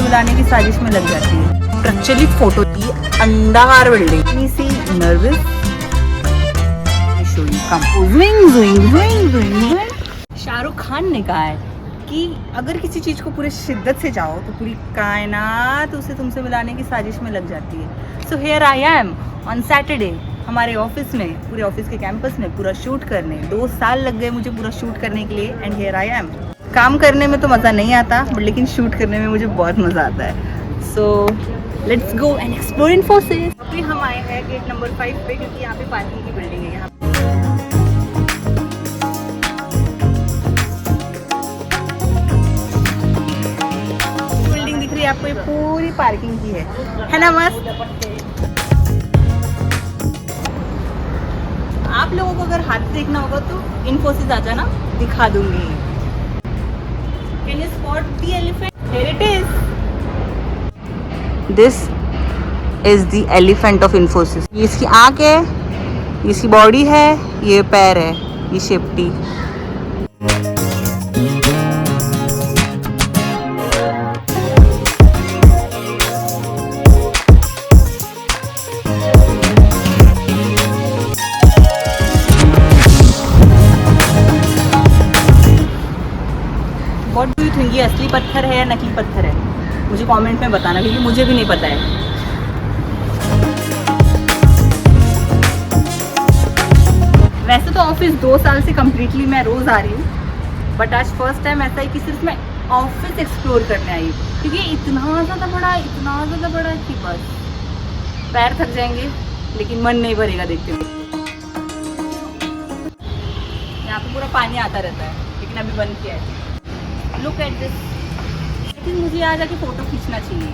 मिलाने की साजिश में लग जाती है। प्रचलित फोटो की अंडाकार बिल्डिंग सी नर्वस। शाहरुख खान ने कहा है कि अगर किसी चीज को पूरे शिद्दत से जाओ तो पूरी कायनात उसे तुमसे मिलाने की साजिश में लग जाती है। So here I am on Saturday हमारे ऑफिस में, पूरे ऑफिस के कैंपस में पूरा शूट करने। 2 साल लग गए मुझे पूरा शूट करने के लिए एंड हियर आई एम। काम करने में तो मज़ा नहीं आता बट लेकिन शूट करने में मुझे बहुत मज़ा आता है। So let's go and explore Infosys. अभी हम आए हैं गेट नंबर 5 पे क्योंकि यहाँ पे पार्किंग की बिल्डिंग है। यहाँ बिल्डिंग दिख रही है आपको, ये पूरी पार्किंग की है ना मस्त। आप लोगों को अगर हाथ देखना होगा तो इन्फोसिस आ जाना, दिखा दूंगी। Can you spot the elephant? Here it is. This is the elephant of Infosys. ये इसकी आंख है, ये इसकी बॉडी है, ये पैर है, ये safety. What do you think, ये असली पत्थर है या नकली पत्थर है? मुझे कमेंट में बताना क्योंकि मुझे भी नहीं पता है। वैसे तो ऑफिस 2 साल से कम्प्लीटली मैं रोज आ रही हूँ बट आज फर्स्ट टाइम ऐसा है कि सिर्फ मैं ऑफिस एक्सप्लोर करने आई हूँ क्योंकि इतना ज़्यादा बड़ा है कि बस पैर थक जाएंगे लेकिन मन नहीं भरेगा देखते हुए। यहाँ पे पूरा पानी आता रहता है लेकिन अभी बंद किया है। Look at this. I think मुझे यहाँ जाके फोटो खींचना चाहिए।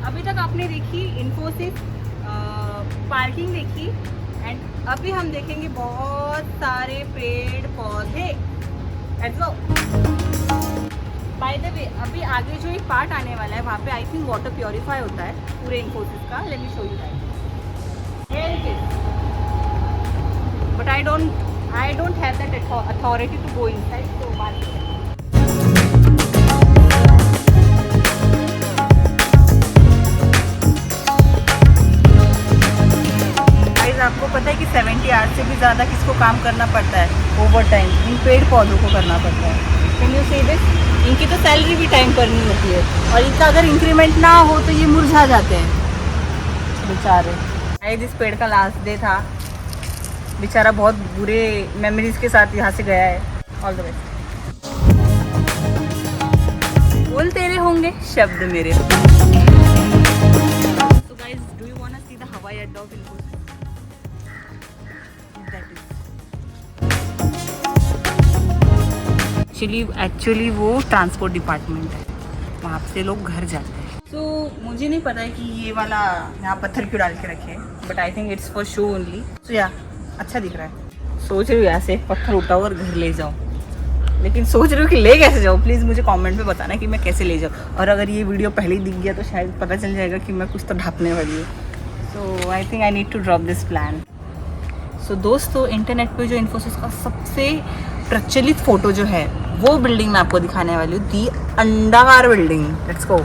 अभी तक आपने देखी इन्फोसिस पार्किंग देखी एंड अभी हम देखेंगे बहुत सारे पेड़ पौधे। Let's go. By the way अभी आगे जो एक पार्ट आने वाला है वहाँ पे आई थिंक वाटर प्योरीफाई होता है पूरे इन्फोसिस का। Late me show you that. But I don't have that authority to go inside. So बात है। Guys, आपको पता है कि 70 आवर्स से भी ज़्यादा किसको काम करना पड़ता है ओवर टाइम? इन पेड़ पौधों को करना पड़ता है। Can you see this? इनकी तो सैलरी भी टाइम पर नहीं होती है और इनका अगर इंक्रीमेंट ना हो तो ये मुरझा जाते हैं बेचारे। इस पेड़ का लास्ट डे था, बेचारा बहुत बुरे मेमोरीज के साथ यहाँ से गया है। All the best. बोल तेरे होंगे शब्द मेरे। So guys, do you wanna see the हवाई अड्डा ऑफ इन्फोसिस? एक्चुअली वो ट्रांसपोर्ट डिपार्टमेंट है, वहाँ से लोग घर जाते हैं। तो मुझे नहीं पता है कि ये वाला यहाँ पत्थर क्यों डाल के रखे हैं but I think it's for show only. तो या अच्छा दिख रहा है। सोच रही हूँ यहाँ से पत्थर उठाओ और घर ले जाऊँ लेकिन सोच रही हूँ कि ले कैसे जाऊँ। प्लीज़ मुझे कमेंट में बताना कि मैं कैसे ले जाऊँ और अगर ये वीडियो पहले ही दिख गया तो शायद पता चल जाएगा कि मैं कुछ तो ढापने वाली हूँ। So I think I need to drop this plan. So दोस्तों इंटरनेट पे जो इन्फोसिस का सबसे प्रचलित फ़ोटो जो है वो बिल्डिंग मैं आपको दिखाने वाली हूँ, दी अंडाकार building. Let's go.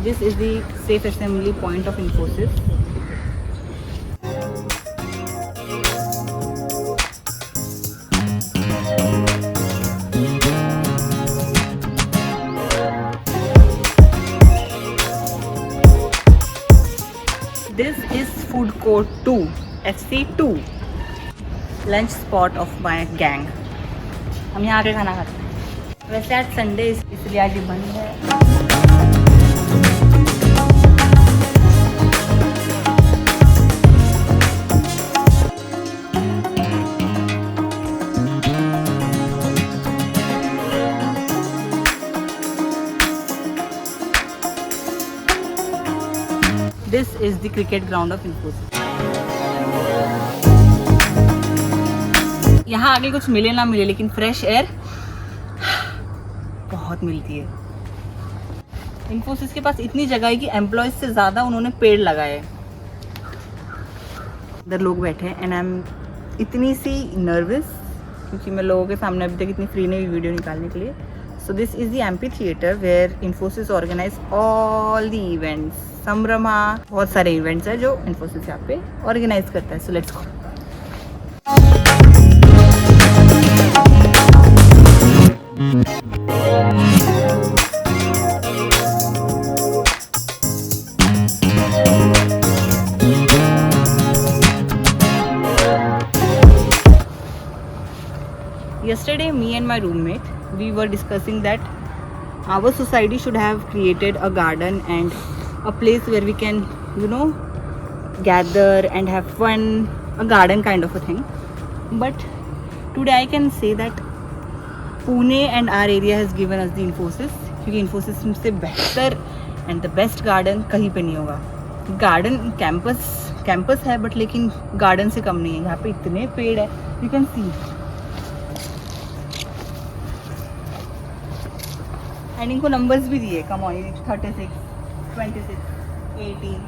This is the safe assembly point of Infosys. This is food court 2, FC2, lunch spot of my gang. हम यहाँ आके खाना खाते हैं। वैसे आज संडे इसलिए आज ये बंद है। This is the cricket ground of Infosys. यहाँ आगे कुछ मिले ना मिले लेकिन फ्रेश एयर बहुत मिलती है। इन्फोसिस के पास इतनी जगह है कि एम्प्लॉयज से ज़्यादा उन्होंने पेड़ लगाए हैं। इधर लोग बैठे हैं एंड आई एम इतनी सी नर्वस क्योंकि मैं लोगों के सामने अभी तक इतनी फ्री नहीं हुई वीडियो निकालने के लिए। So this is the amphitheatre where Infosys organise all the events. Sambhrama, बहुत सारे इवेंट्स हैं जो इन्फोसिस यहाँ पे ऑर्गेनाइज करता है। So let's go. Yesterday, me and my roommate, we were discussing that our society should have created a garden and a place where we can, gather and have fun, a garden kind of a thing. But today I can say that Pune and our area has given us the Infosys, क्योंकि Infosys से बेहतर and the best garden कहीं पे नहीं होगा। Garden campus है but लेकिन garden से कम नहीं है। यहाँ पे इतने पेड़ है, यू कैन सी। एंड इनको नंबर्स भी दिए। Come on, 36, 26, 18।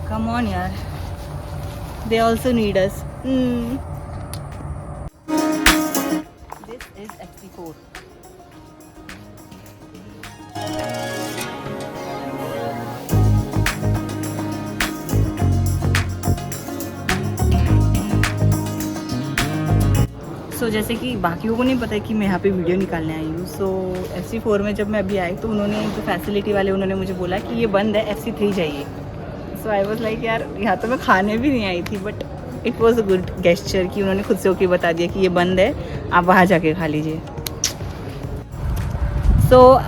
कम ऑन यार, they also need us. This is FC4। सो जैसे कि बाकियों को नहीं पता है कि मैं यहाँ पे वीडियो निकालने आई हूँ। सो FC4 में जब मैं अभी आई तो उन्होंने जो फैसिलिटी वाले उन्होंने मुझे बोला कि ये बंद है, FC3 जाइए। सो आई वाज लाइक यार, यहाँ तो मैं खाने भी नहीं आई थी but it was a good gesture कि उन्होंने खुद से होके बता दिया कि ये बंद है, आप वहाँ जाके खा लीजिए। सो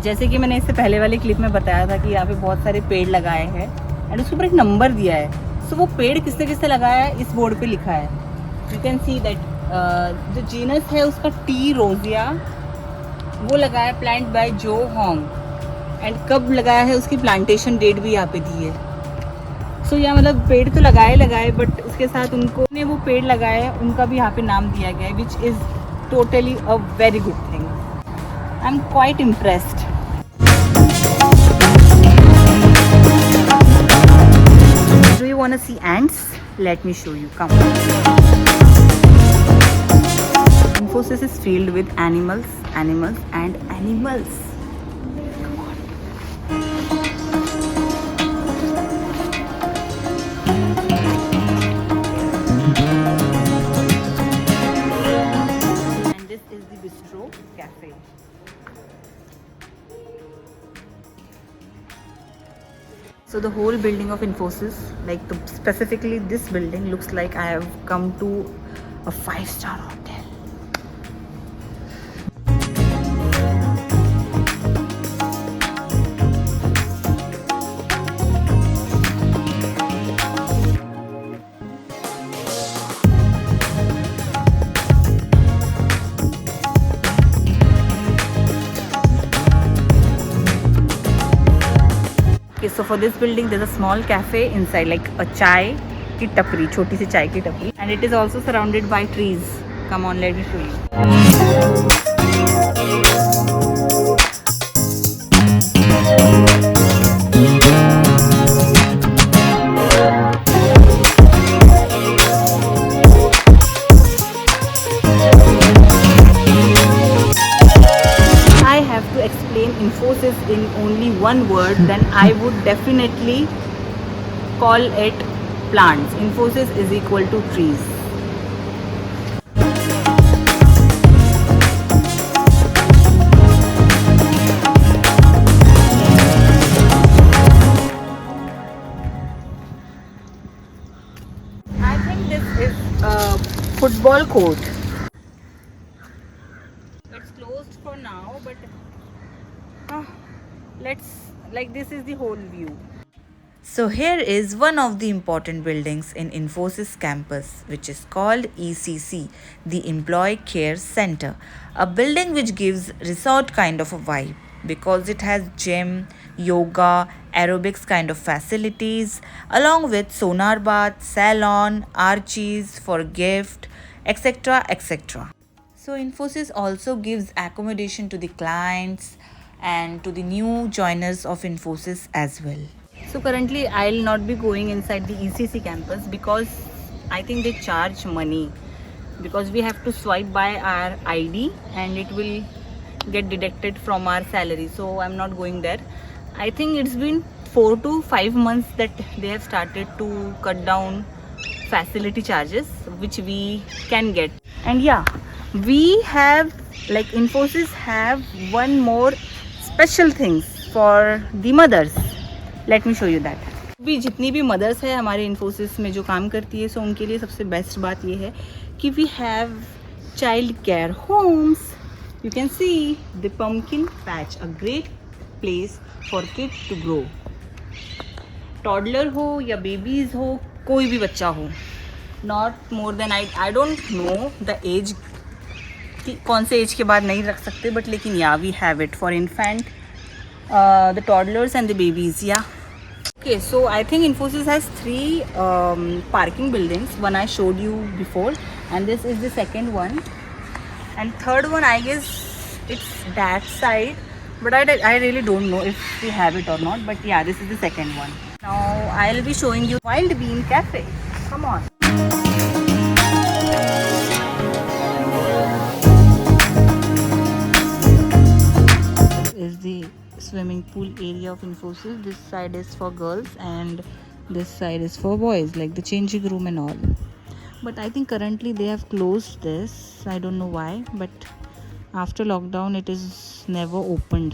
जैसे कि मैंने इससे पहले वाले क्लिप में बताया था कि यहाँ पे बहुत सारे पेड़ लगाए हैं एंड उसके ऊपर एक नंबर दिया है। सो वो पेड़ किसने किसने लगाया है इस बोर्ड पे लिखा है। यू कैन सी दैट जो जीनस है उसका टी रोजिया, वो लगाया प्लांट बाय जो होंग एंड कब लगाया है उसकी प्लांटेशन डेट भी यहाँ पे दी है। सो यहाँ मतलब पेड़ तो लगाए बट उसके साथ उनको ने वो पेड़ लगाए हैं उनका भी यहाँ पे नाम दिया गया है, which is totally a very good thing. I am quite impressed. Do you want to see ants? Let me show you, come. Infosys is filled with animals and animals. Come on. And this is the Bistro Cafe. So the whole building of Infosys, specifically this building, looks like I have come to a 5-star hotel. So for this building there's a small cafe inside, like a chai ki tapri, छोटी सी चाय की टपरी, and it is also surrounded by trees. Come on, let me show you. Infosys in only one word, then I would definitely call it plants. Infosys is equal to trees. I think this is a football court. It's closed for now, but this is the whole view. So here is one of the important buildings in Infosys campus, which is called ECC, the Employee Care Center, a building which gives resort kind of a vibe. because it has gym, yoga, aerobics kind of facilities, along with sonar bath, salon, arches for gift, etc. etc. So Infosys also gives accommodation to the clients and to the new joiners of Infosys as well. So currently I'll not be going inside the ECC campus because I think they charge money, because we have to swipe by our ID and it will get deducted from our salary. So I'm not going there. I think it's been 4 to 5 months that they have started to cut down facility charges which we can get. And yeah, we have, like, Infosys have one more special things for the mothers. Late me show you that. भी जितनी भी mother's है हमारे इन्फोसिस में जो काम करती है, सो उनके लिए सबसे बेस्ट बात ये है कि we have child care homes. You can see the pumpkin patch, a great place for kids to grow. Toddler हो या बेबीज़ हो, कोई भी बच्चा हो, not more than I don't know the age, कौन से एज के बाद नहीं रख सकते, बट लेकिन या we have it for infant, the toddlers and the babies. Yeah. Okay, so I think Infosys has 3 parking buildings. One I showed you before, and this is the second one, and third one I guess it's that side, but I really don't know if we have it or not, but yeah, this is the second one. Now I'll be showing you Wild Bean Cafe. Come on. This is the swimming pool area of Infosys. This side is for girls and this side is for boys, like the changing room and all. But I think currently they have closed this. I don't know why, but after lockdown it is never opened.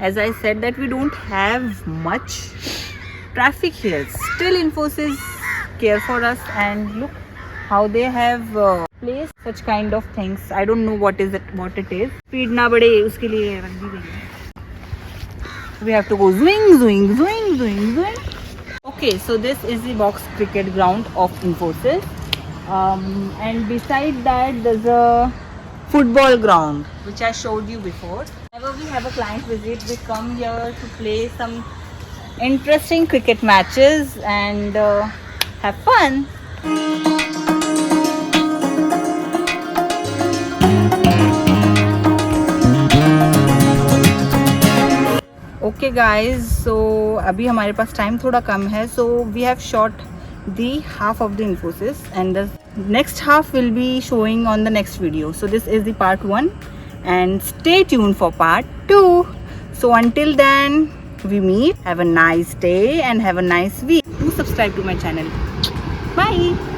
As I said that we don't have much traffic here, still Infosys care for us, and look how they have placed such kind of things. I don't know what it is. Speed na bade uske liye rख दी गई है. We have to go zwing zwing zwing zwing zwing. Okay, so this is the box cricket ground of Infosys, and beside that there's a football ground which I showed you before. Whenever we have a client visit, we come here to play some interesting cricket matches and have fun. Okay guys, so अभी हमारे पास time थोड़ा कम है, so we have shot the half of the Infosys and the next half will be showing on the next video. So this is the part 1 and stay tuned for part 2. So until then we meet. Have a nice day and have a nice week. Do subscribe to my channel. Bye.